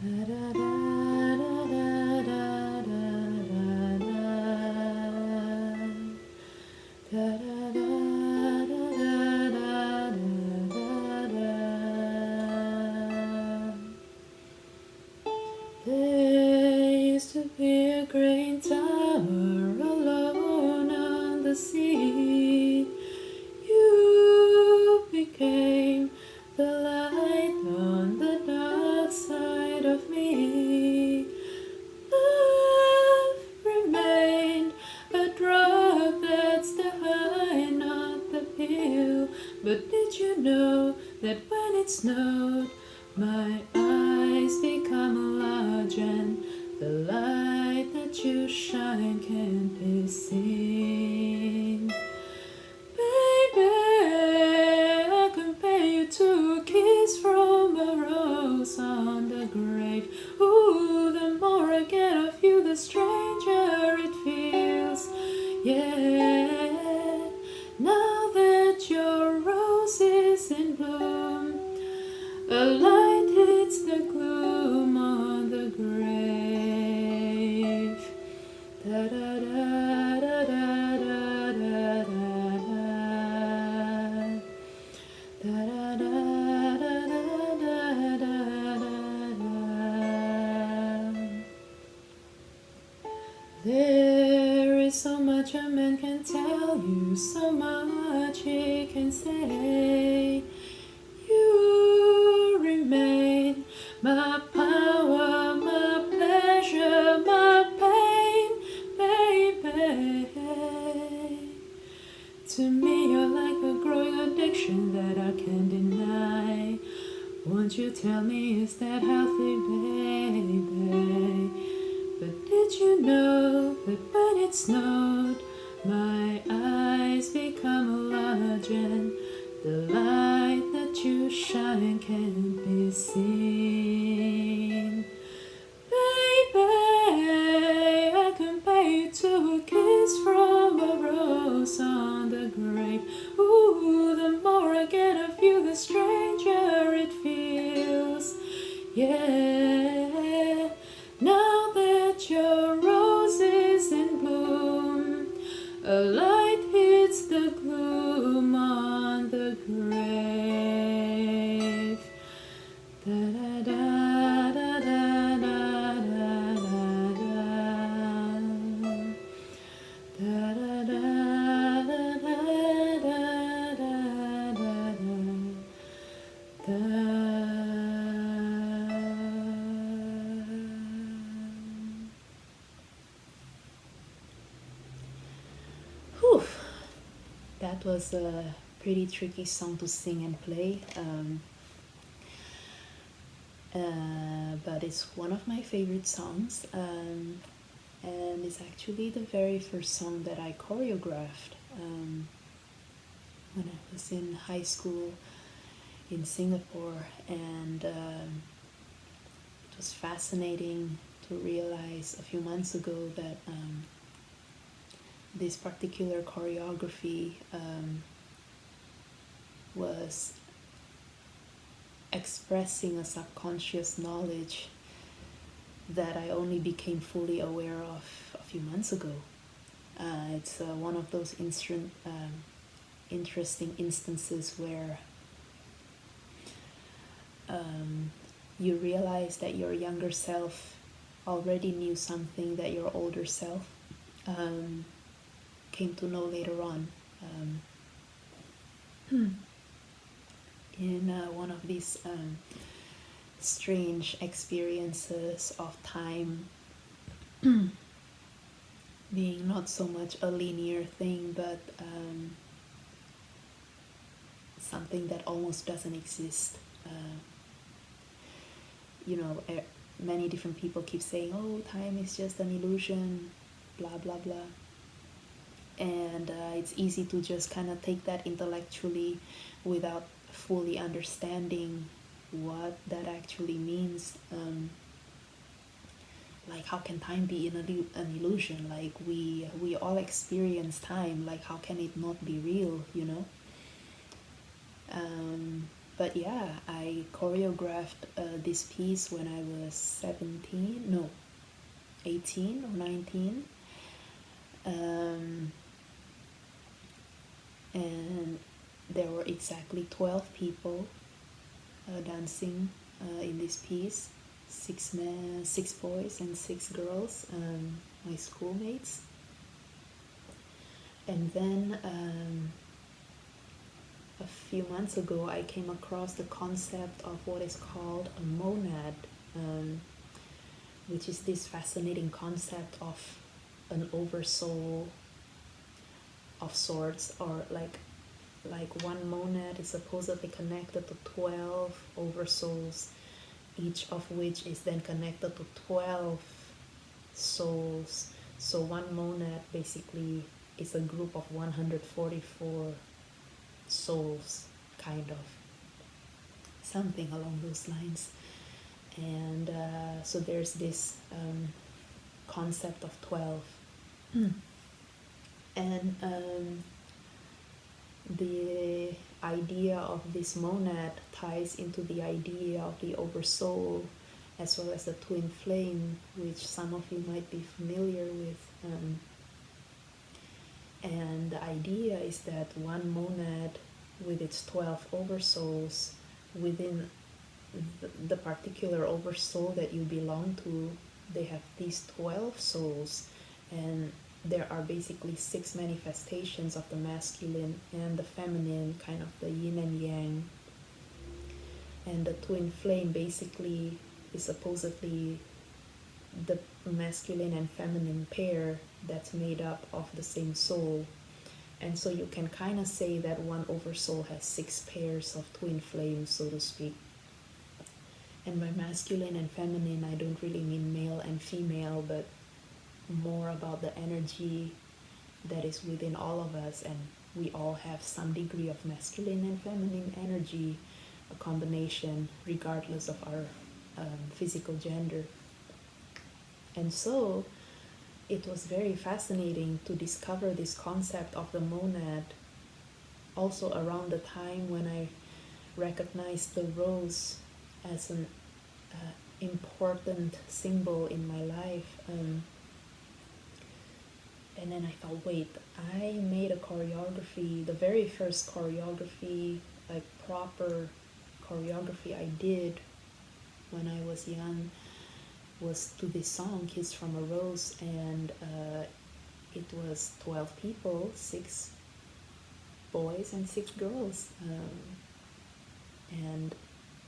There used to be a great tower alone on the sea. You became the light on the dark side of me. Love remained a drug that's the high, not the pill. But did you know that when it snowed, my eyes become large and the light that you shine can't be seen? Baby, I compare you to a kiss from a rose on the grave. Ooh, the more I get of you, the stranger it feels. Yeah, now that your rose is in bloom, a light hits the gloom on the grave. Da da da da da da da da da da da da da. There is so much a man can tell you, so much he can say. You remain my power, my pleasure, my pain, baby. To me, you're like a growing addiction that I can't deny. Won't you tell me, is that healthy, baby? But did you know that when it snowed, my eyes become large and the light that you shine can't be seen? Baby, I compare you to a kiss from a rose on the grave. Ooh, the more I get of you, the stranger it feels. Yeah, now that your rose is in bloom, a light hits the gloom on the grave. Da da da da da da da da da da da. Whew. That was a pretty tricky song to sing and play, but it's one of my favorite songs, and it's actually the very first song that I choreographed when I was in high school in Singapore, and it was fascinating to realize a few months ago that this particular choreography was expressing a subconscious knowledge that I only became fully aware of a few months ago. It's one of those interesting instances where you realize that your younger self already knew something that your older self came to know later on. In one of these strange experiences of time being not so much a linear thing, but something that almost doesn't exist. Many different people keep saying, oh, time is just an illusion, blah blah blah, and it's easy to just kind of take that intellectually without fully understanding what that actually means. Like, how can time be an illusion? Like, we all experience time. Like, how can it not be real, but yeah, I choreographed this piece when I was 17, no, 18 or 19. And there were exactly 12 people dancing in this piece, six boys and 6 girls, my schoolmates. And then a few months ago I came across the concept of what is called a monad, which is this fascinating concept of an oversoul of sorts, or like one monad is supposedly connected to 12 oversouls, each of which is then connected to 12 souls. So one monad basically is a group of 144 souls, kind of, something along those lines. And so there's this concept of 12. And the idea of this monad ties into the idea of the oversoul, as well as the twin flame, which some of you might be familiar with. And the idea is that one monad with its 12 oversouls, within the particular oversoul that you belong to, they have these 12 souls, and there are basically 6 manifestations of the masculine and the feminine, kind of the yin and yang. And the twin flame basically is supposedly the masculine and feminine pair that's made up of the same soul. And so you can kind of say that one oversoul has 6 pairs of twin flames, so to speak. And by masculine and feminine, I don't really mean male and female, but more about the energy that is within all of us. And we all have some degree of masculine and feminine energy, a combination, regardless of our physical gender. And so it was very fascinating to discover this concept of the monad also around the time when I recognized the rose as an important symbol in my life. And then I thought, wait, I made a choreography, the very first choreography, like proper choreography I did when I was young, was to this song, Kiss from a Rose, and it was 12 people, 6 boys and 6 girls. And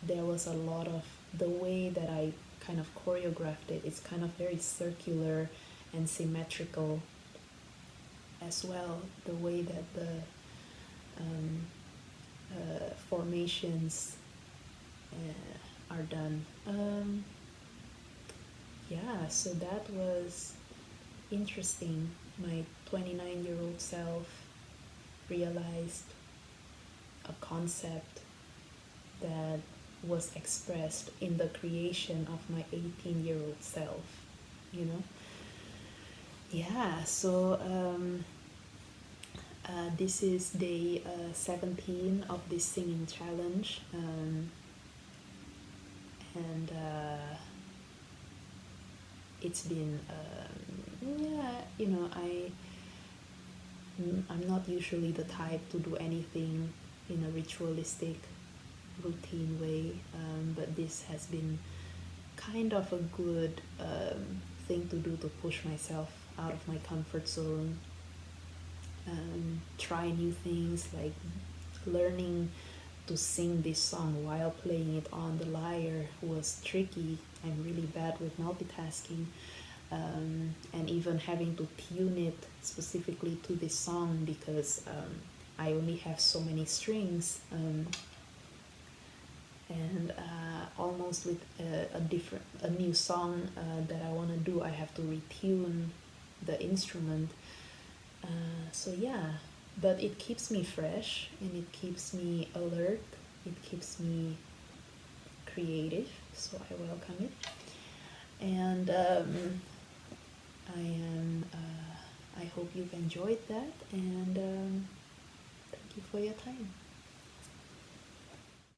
there was a lot of, the way that I kind of choreographed it, it's kind of very circular and symmetrical as well, the way that the formations are done. Yeah, so that was interesting. My 29-year-old self realized a concept that was expressed in the creation of my 18-year-old self, you know? Yeah, so this is day 17 of this singing challenge, and it's been, yeah, you know, I'm not usually the type to do anything in a ritualistic, routine way, but this has been kind of a good thing to do to push myself out of my comfort zone, try new things, like learning to sing this song while playing it on the lyre was tricky. I'm really bad with multitasking, and even having to tune it specifically to this song because I only have so many strings, and almost with a new song that I want to do, I have to retune the instrument. So yeah, but it keeps me fresh and it keeps me alert, it keeps me creative, so I welcome it. And I hope you've enjoyed that, and thank you for your time.